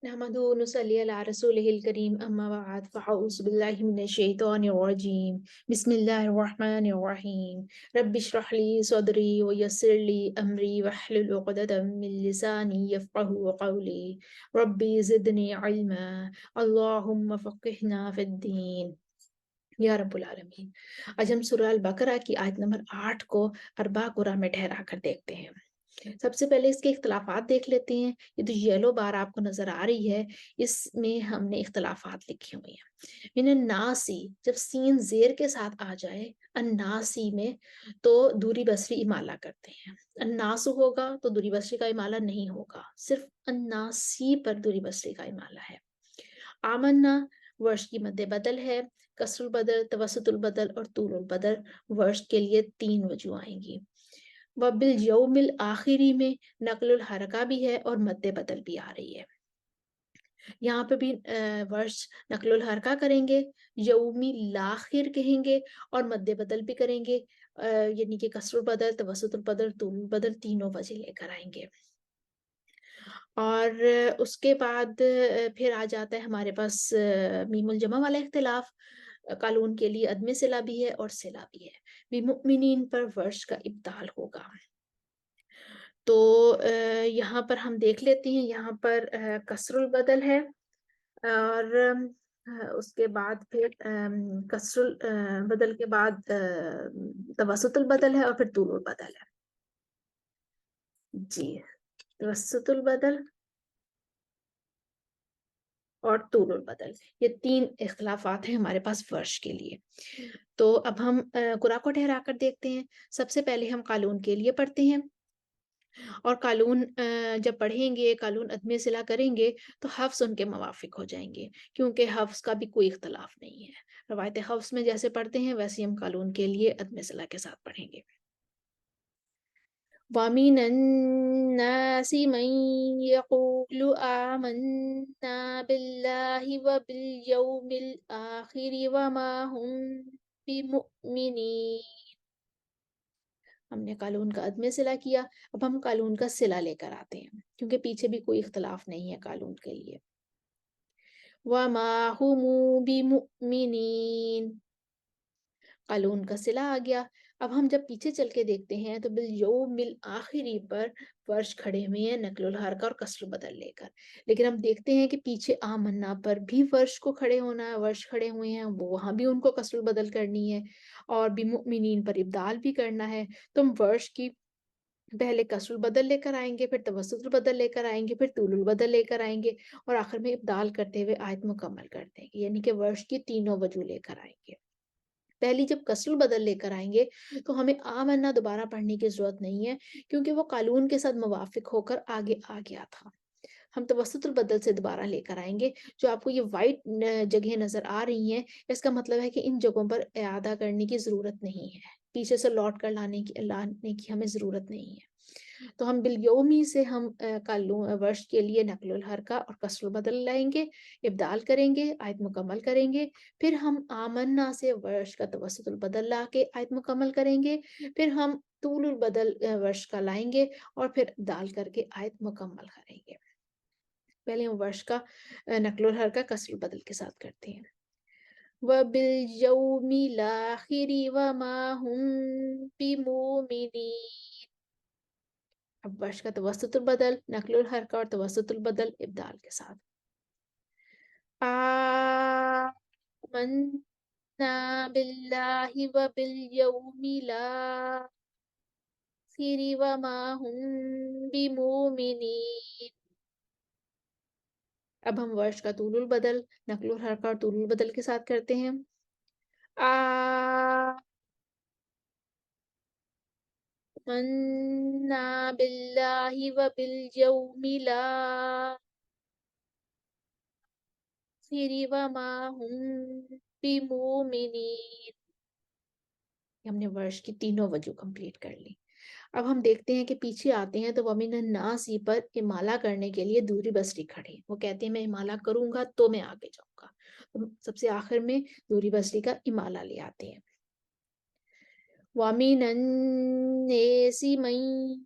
नहमदु व नुसल्ली अला रसूलिहिल करीम अम्मा बाद फ़अऊज़ु बिल्लाहि मिनश शैतानिर रजीम बिस्मिल्लाहिर रहमानिर रहीम रब्बि इश्रह ली सदरी व यस्सिर ली अमरी वहलुल उक़दतम मिन लिसानी यफ़क़हू क़ौली रब्बि ज़िदनी इल्मा अल्लाहुम्मा फ़क़्हिना फ़िद्दीन या रब्बुल आलमीन। आज हम सूरह अल बकरा की आयत नंबर 8 को अरबा कुरा में ठहरा कर देखते हैं। सबसे पहले इसके इख्तिलाफात देख लेते हैं। ये जो येलो बार आपको नजर आ रही है, इसमें हमने इख्तिलाफात लिखे हुए हैं। मिनन नासी, जब सीन जेर के साथ आ जाए अन्नासी में, तो दूरी बसरी इमाला करते हैं। अन्नासु होगा तो दूरी बसरी का इमाला नहीं होगा, सिर्फ अन्नासी पर दूरी बसरी का इमाला है। आमन्ना वर्ष की मध्य बदल है। कसरुल बदल, तवसतुल बदल और तूलुल बदल वर्ष के लिए 3 वजूह आएंगी। वबिल यौमिल आखिरी में नकलुल हरका भी है और मद्दे बदल भी आ रही है। यहाँ पे भी वर्ष नकलुल हरका करेंगे, यौमी लाखिर कहेंगे और मद्दे बदल भी करेंगे। यानी कि कसरुल बदल, तवसतुल बदल, तूलुल बदल तीनों वजह लेकर आएंगे। और उसके बाद फिर आ जाता है हमारे पास मीमुल जमा वाला इख्तिलाफ। कानून के लिए अदम सिला भी है और सिला भी है। बिमुमिनीन पर वर्ष का इब्दाल होगा। तो यहाँ पर हम देख लेते हैं, यहाँ पर कसरुल बदल है और उसके बाद फिर कसरुल बदल के बाद तवसतुल बदल है और फिर तूलुल बदल है। जी, तवसतुल बदल और तूलुल बदल, ये 3 इख्तिलाफात हैं हमारे पास वर्ष के लिए। तो अब हम कुरा को ठहरा कर देखते हैं। सबसे पहले हम कानून के लिए पढ़ते हैं। और कानून जब पढ़ेंगे, कानून अदम सिला करेंगे तो हफ्स उनके मुवाफिक हो जाएंगे, क्योंकि हफ्स का भी कोई इख्तलाफ नहीं है। रवायत हफ्स में जैसे पढ़ते हैं वैसे हम कानून के लिए अदम सिला के साथ पढ़ेंगे। वमिनन्नासि मन यक़ूलु आमन्ना बिल्लाहि व बिल यौमिल आखिरि वमा हुम बिमुमिनीन। हमने कानून का अदम सिला किया, अब हम कानून का सिला लेकर आते हैं, क्योंकि पीछे भी कोई इख्तलाफ नहीं है कानून के लिए। वमा हुमु बिमुमिनीन, कानून का सिला आ गया। अब हम जब पीछे चल के देखते हैं तो बिल यौमिल आखिरी पर वर्ष खड़े हुए हैं नकलुल हरका और कसर बदल लेकर। लेकिन हम देखते हैं कि पीछे आमन्ना पर भी वर्ष को खड़े होना है, वर्ष खड़े हुए हैं, वो वहां भी उनको कसर बदल करनी है और बिमुमिनीन पर इब्दाल भी करना है। तो हम वर्ष की पहले कसरुल बदल लेकर आएंगे, फिर तवस्सुतुल बदल लेकर आएंगे, फिर तूलुल बदल लेकर आएंगे और आखिर में इब्दाल करते हुए आयत मुकम्मल कर देंगे। यानी कि वर्ष की तीनों वजूह लेकर आएंगे। पहली जब कसरुल बदल लेकर आएंगे तो हमें आमन्ना दोबारा पढ़ने की जरूरत नहीं है, क्योंकि वो कानून के साथ मुवाफिक होकर आगे आ गया था। हम तवस्सुतुल बदल से दोबारा लेकर आएंगे। जो आपको ये वाइट जगह नजर आ रही हैं, इसका मतलब है कि इन जगहों पर इआदा करने की जरूरत नहीं है, पीछे से लौट कर लाने की हमें जरूरत नहीं है। तो हम बिलयौमी से हम वर्ष के लिए नकलुल हरका और कसरुल बदल लाएंगे, इब्दाल करेंगे, आयत मुकम्मल करेंगे। फिर हम आमन्ना से वर्ष का तवस्सुतुल बदल ला के आयत मुकम्मल करेंगे। फिर हम तूलुल बदल वर्ष का लाएंगे और फिर दाल करके आयत मुकम्मल करेंगे। पहले हम वर्ष का नकलुल हरका कसरुल बदल के साथ करते हैं। वबिल आखिरी वमा हुम बिमुमिनीन। अब वर्ष का तवस्सुतुल बदल, नकलुल हरका और तवस्सुतुल बदल इब्दाल के साथ। आमन्ना बिल्लाहि व बिल यौमिल आखिरि वमा हुम बिमुमिनीन। अब हम वर्ष का तूलुल बदल, नकलुल हरका और तूलुल बदल के साथ करते हैं। आमन्ना बिल्लाहि व बिल यौमिल आखिरि वमा हुम बिमुमिनीन। हमने वर्ष की तीनों वजह कंप्लीट कर ली। अब हम देखते हैं कि पीछे आते हैं तो वमिन नासी पर इमाला करने के लिए दूरी बसरी खड़े, वो कहते हैं मैं इमाला करूंगा तो मैं आगे जाऊंगा। तो सबसे आखिर में दूरी बसरी का इमाला ले आते हैं। وَمِنَ النَّاسِ مَن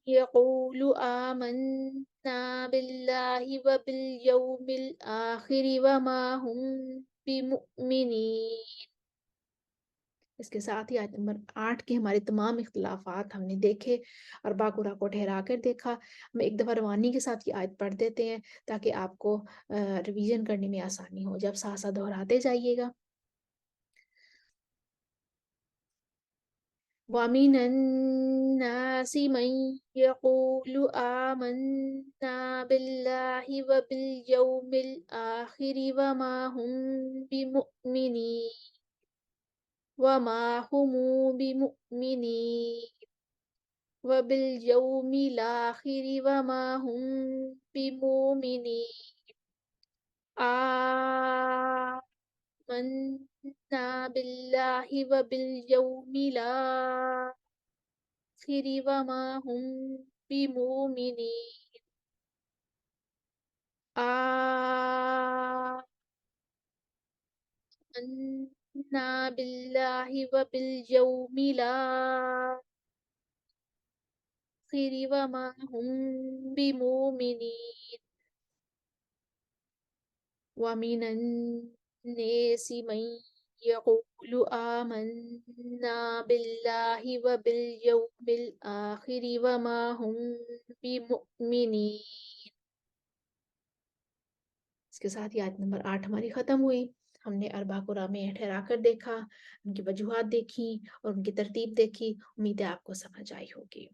يَقُولُ آمَنَّا بِاللَّهِ وَبِالْيَوْمِ الْآخِرِ وَمَا هُم بِمُؤْمِنِينَ۔ اس کے ساتھ ہی آیت نمبر 8 کے ہمارے تمام اختلافات ہم نے دیکھے اور باقورہ کو ٹھہرا کر دیکھا۔ ہم ایک دفعہ روانی کے ساتھ یہ آیت پڑھ دیتے ہیں تاکہ آپ کو ریویژن کرنے میں آسانی ہو، جب ساتھ ساتھ دہراتے جائیے گا۔ وَمِنَ النَّاسِ مَن يَقُولُ آمَنَّا بِاللَّهِ وَبِالْيَوْمِ الْآخِرِ وَمَا هُم بِمُؤْمِنِينَ وَمَا هُم بِمُؤْمِنِينَ وَبِالْيَوْمِ الْآخِرِ وَمَا هُم بِمُؤْمِنِينَ آمَنَّا بِاللَّهِ وَبِالْيَوْمِ الْآخِرِ وَمَا هُم بِمُؤْمِنِينَ آمَنَّا بِاللَّهِ وَبِالْيَوْمِ الْآخِرِ وَمَا هُم بِمُؤْمِنِينَ وَمِنَ النَّاسِ مَن يَقُولُ آمَنَّا بِاللَّهِ وَبِالْيَوْمِ الْآخِرِ وَمَا هُم بِمُؤْمِنِينَ۔ اس کے ساتھ ہی آیت نمبر 8 ہماری ختم ہوئی۔ ہم نے اربع قرآن میں ٹھہرا کر دیکھا، ان کی وجوہات دیکھی اور ان کی ترتیب دیکھی۔ امید ہے آپ کو سمجھ آئی ہوگی۔